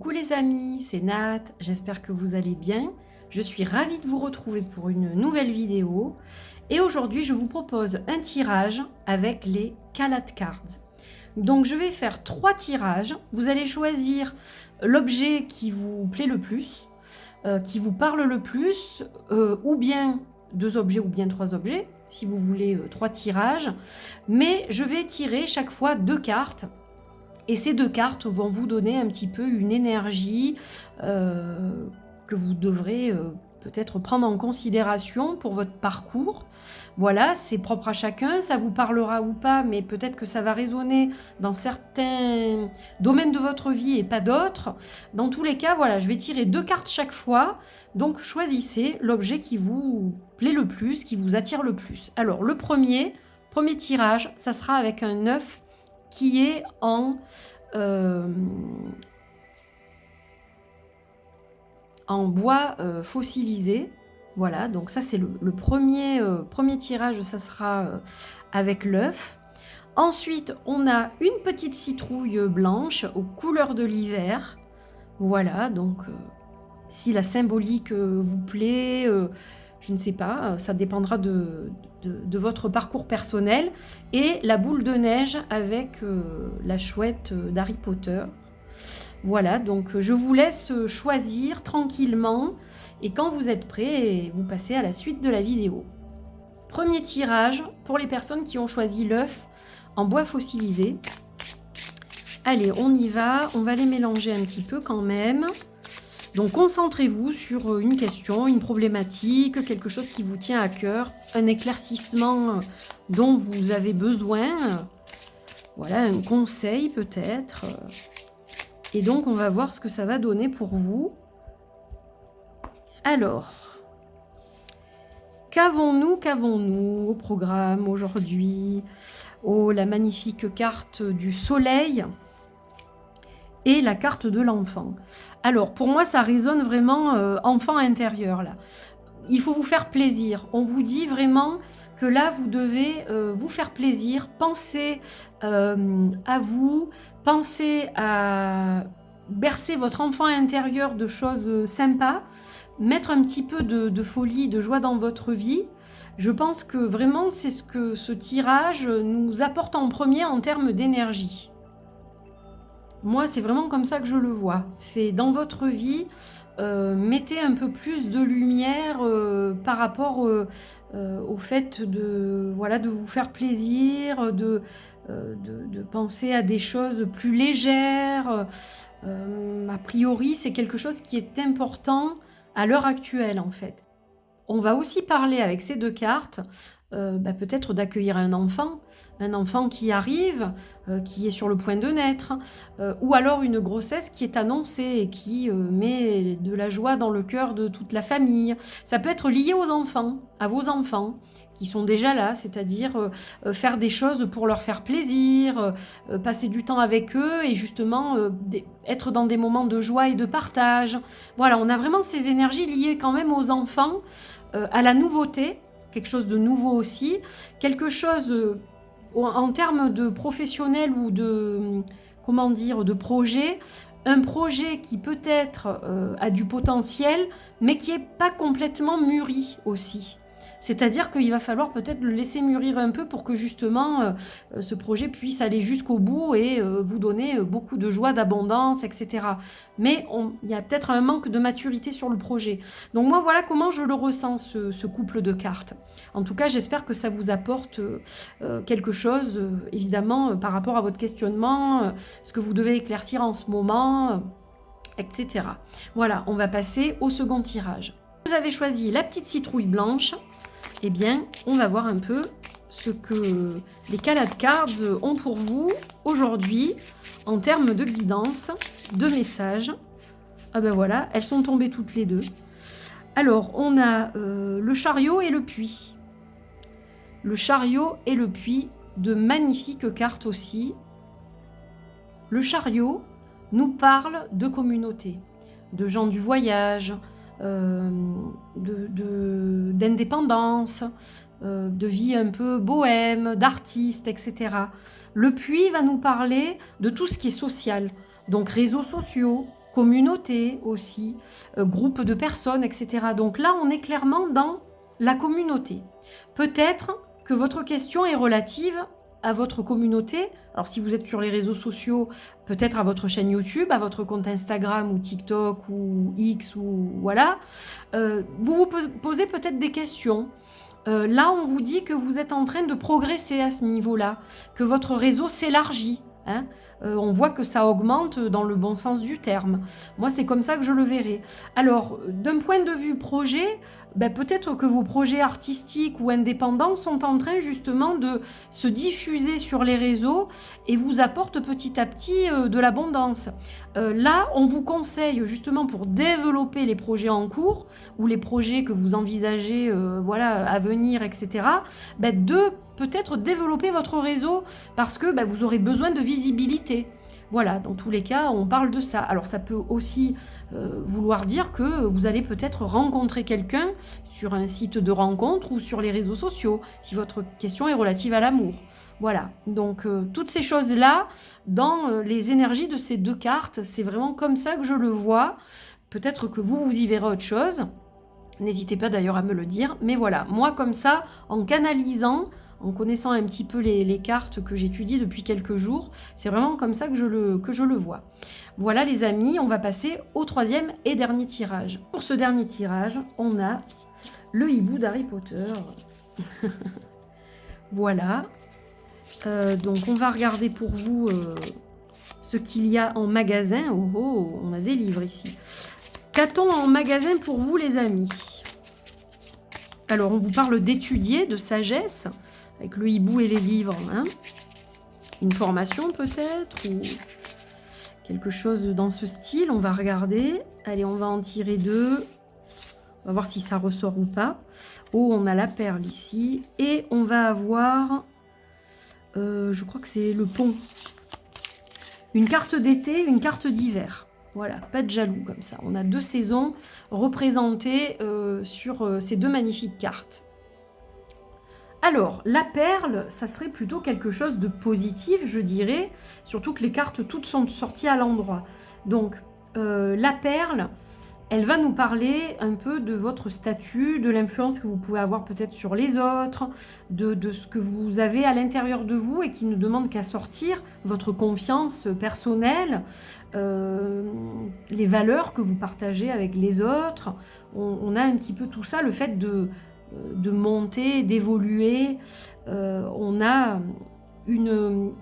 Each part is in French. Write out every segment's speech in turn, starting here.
Coucou les amis, c'est Nat, j'espère que vous allez bien. Je suis ravie de vous retrouver pour une nouvelle vidéo. Et aujourd'hui, je vous propose un tirage avec les Kalat Cards. Donc je vais faire 3 tirages. Vous allez choisir l'objet qui vous plaît le plus, qui vous parle le plus, ou bien 2 objets ou bien 3 objets, si vous voulez 3 tirages. Mais je vais tirer chaque fois 2 cartes. Et ces 2 cartes vont vous donner un petit peu une énergie que vous devrez peut-être prendre en considération pour votre parcours. Voilà, c'est propre à chacun, ça vous parlera ou pas, mais peut-être que ça va résonner dans certains domaines de votre vie et pas d'autres. Dans tous les cas, voilà, je vais tirer 2 cartes chaque fois. Donc choisissez l'objet qui vous plaît le plus, qui vous attire le plus. Alors le premier tirage, ça sera avec un 9 qui est en bois fossilisé. Voilà, donc ça c'est le premier tirage, ça sera avec l'œuf. Ensuite, on a une petite citrouille blanche aux couleurs de l'hiver. Voilà, donc si la symbolique vous plaît, je ne sais pas, ça dépendra de votre parcours personnel. Et la boule de neige avec la chouette d'Harry Potter. Voilà, donc je vous laisse choisir tranquillement. Et quand vous êtes prêts, vous passez à la suite de la vidéo. Premier tirage pour les personnes qui ont choisi l'œuf en bois fossilisé. Allez, on y va. On va les mélanger un petit peu quand même. Donc concentrez-vous sur une question, une problématique, quelque chose qui vous tient à cœur, un éclaircissement dont vous avez besoin, voilà, un conseil peut-être. Et donc on va voir ce que ça va donner pour vous. Alors, qu'avons-nous au programme aujourd'hui? Oh, la magnifique carte du soleil et la carte de l'enfant. Alors, pour moi, ça résonne vraiment enfant intérieur, là. Il faut vous faire plaisir. On vous dit vraiment que là, vous devez vous faire plaisir. Pensez à vous. Pensez à bercer votre enfant intérieur de choses sympas. Mettre un petit peu de folie, de joie dans votre vie. Je pense que vraiment, c'est ce que ce tirage nous apporte en premier en termes d'énergie. Moi, c'est vraiment comme ça que je le vois. C'est dans votre vie, mettez un peu plus de lumière par rapport au fait de, voilà, de vous faire plaisir, de penser à des choses plus légères. A priori, c'est quelque chose qui est important à l'heure actuelle, en fait. On va aussi parler avec ces 2 cartes, peut-être d'accueillir un enfant qui arrive, qui est sur le point de naître, ou alors une grossesse qui est annoncée et qui met de la joie dans le cœur de toute la famille. Ça peut être lié aux enfants, à vos enfants qui sont déjà là, c'est-à-dire faire des choses pour leur faire plaisir, passer du temps avec eux et justement être dans des moments de joie et de partage. Voilà, on a vraiment ces énergies liées quand même aux enfants, à la nouveauté, quelque chose de nouveau aussi, quelque chose en termes de professionnel ou de, comment dire, de projet, un projet qui peut-être a du potentiel, mais qui n'est pas complètement mûri aussi. C'est-à-dire qu'il va falloir peut-être le laisser mûrir un peu pour que justement ce projet puisse aller jusqu'au bout et vous donner beaucoup de joie, d'abondance, etc. Mais il y a peut-être un manque de maturité sur le projet. Donc moi, voilà comment je le ressens, ce couple de cartes. En tout cas, j'espère que ça vous apporte quelque chose, évidemment, par rapport à votre questionnement, ce que vous devez éclaircir en ce moment, etc. Voilà, on va passer au second tirage. Vous avez choisi la petite citrouille blanche. Eh bien, on va voir un peu ce que les Kalat Cards ont pour vous aujourd'hui en termes de guidance, de messages. Ah ben voilà, elles sont tombées toutes les 2. Alors, on a le chariot et le puits. Le chariot et le puits, de magnifiques cartes aussi. Le chariot nous parle de communauté, de gens du voyage, d'indépendance, de vie un peu bohème, d'artiste, etc. Le puits va nous parler de tout ce qui est social, donc réseaux sociaux, communauté aussi, groupe de personnes, etc. Donc là, on est clairement dans la communauté. Peut-être que votre question est relative à votre communauté. Alors si vous êtes sur les réseaux sociaux, peut-être à votre chaîne YouTube, à votre compte Instagram ou TikTok ou X ou voilà. Vous vous posez peut-être des questions. Là, on vous dit que vous êtes en train de progresser à ce niveau-là, que votre réseau s'élargit. Hein. On voit que ça augmente dans le bon sens du terme. Moi, c'est comme ça que je le verrai. Alors, d'un point de vue projet, peut-être que vos projets artistiques ou indépendants sont en train justement de se diffuser sur les réseaux et vous apportent petit à petit de l'abondance. Là, on vous conseille justement pour développer les projets en cours ou les projets que vous envisagez à venir, etc., de peut-être développer votre réseau parce que vous aurez besoin de visibilité. Voilà, dans tous les cas, on parle de ça. Alors ça peut aussi vouloir dire que vous allez peut-être rencontrer quelqu'un sur un site de rencontre ou sur les réseaux sociaux, si votre question est relative à l'amour. Voilà, donc toutes ces choses-là, dans les énergies de ces deux cartes, c'est vraiment comme ça que je le vois. Peut-être que vous y verrez autre chose. N'hésitez pas d'ailleurs à me le dire. Mais voilà, moi comme ça, en canalisant, en connaissant un petit peu les cartes que j'étudie depuis quelques jours, c'est vraiment comme ça que je le vois. Voilà les amis, on va passer au troisième et dernier tirage. Pour ce dernier tirage, on a le hibou d'Harry Potter. Voilà. Donc on va regarder pour vous ce qu'il y a en magasin. Oh, on a des livres ici. Qu'a-t-on en magasin pour vous les amis? Alors on vous parle d'étudier, de sagesse, avec le hibou et les livres. Hein. Une formation peut-être, ou quelque chose dans ce style. On va regarder. Allez, on va en tirer deux. On va voir si ça ressort ou pas. Oh, on a la perle ici. Et on va avoir... je crois que c'est le pont. Une carte d'été, une carte d'hiver. Voilà, pas de jaloux comme ça. On a deux saisons représentées sur ces deux magnifiques cartes. Alors, la perle, ça serait plutôt quelque chose de positif, je dirais. Surtout que les cartes toutes sont sorties à l'endroit. Donc, la perle... Elle va nous parler un peu de votre statut, de l'influence que vous pouvez avoir peut-être sur les autres, de ce que vous avez à l'intérieur de vous et qui ne demande qu'à sortir, votre confiance personnelle, les valeurs que vous partagez avec les autres. On a un petit peu tout ça, le fait de monter, d'évoluer. On a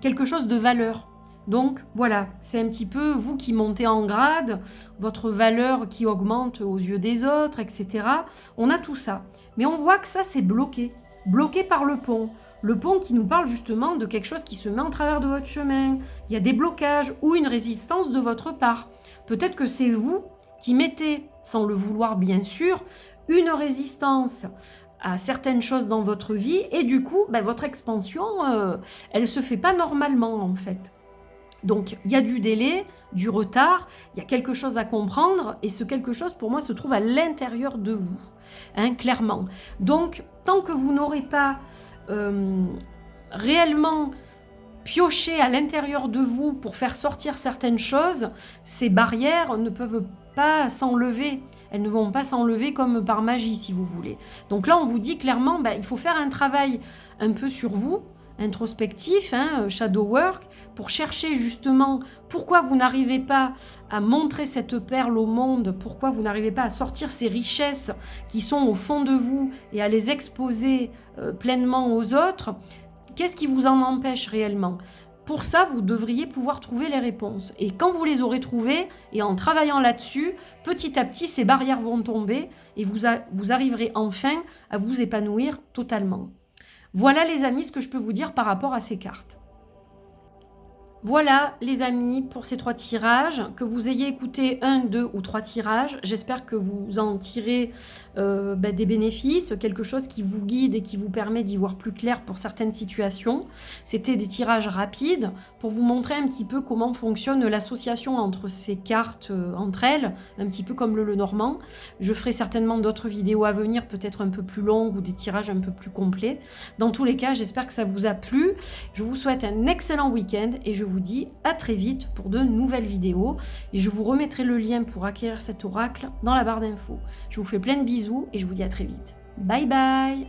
quelque chose de valeur. Donc voilà, c'est un petit peu vous qui montez en grade, votre valeur qui augmente aux yeux des autres, etc. On a tout ça. Mais on voit que ça, c'est bloqué. Bloqué par le pont. Le pont qui nous parle justement de quelque chose qui se met en travers de votre chemin. Il y a des blocages ou une résistance de votre part. Peut-être que c'est vous qui mettez, sans le vouloir bien sûr, une résistance à certaines choses dans votre vie. Et du coup, votre expansion, elle ne se fait pas normalement en fait. Donc, il y a du délai, du retard, il y a quelque chose à comprendre et ce quelque chose, pour moi, se trouve à l'intérieur de vous, hein, clairement. Donc, tant que vous n'aurez pas réellement pioché à l'intérieur de vous pour faire sortir certaines choses, ces barrières ne peuvent pas s'enlever. Elles ne vont pas s'enlever comme par magie, si vous voulez. Donc là, on vous dit clairement, il faut faire un travail un peu sur vous, introspectif, hein, shadow work, pour chercher justement pourquoi vous n'arrivez pas à montrer cette perle au monde, pourquoi vous n'arrivez pas à sortir ces richesses qui sont au fond de vous et à les exposer pleinement aux autres. Qu'est-ce qui vous en empêche réellement ? Pour ça, vous devriez pouvoir trouver les réponses. Et quand vous les aurez trouvées, et en travaillant là-dessus, petit à petit, ces barrières vont tomber et vous arriverez enfin à vous épanouir totalement. Voilà les amis ce que je peux vous dire par rapport à ces cartes. Voilà les amis pour ces 3 tirages, que vous ayez écouté 1, 2 ou 3 tirages, j'espère que vous en tirez des bénéfices, quelque chose qui vous guide et qui vous permet d'y voir plus clair pour certaines situations. C'était des tirages rapides pour vous montrer un petit peu comment fonctionne l'association entre ces cartes, entre elles, un petit peu comme le Lenormand. Je ferai certainement d'autres vidéos à venir, peut-être un peu plus longues ou des tirages un peu plus complets. Dans tous les cas, j'espère que ça vous a plu. Je vous souhaite un excellent week-end et je vous vous dis à très vite pour de nouvelles vidéos. Et je vous remettrai le lien pour acquérir cet oracle dans la barre d'infos. Je vous fais plein de bisous et je vous dis à très vite. Bye bye!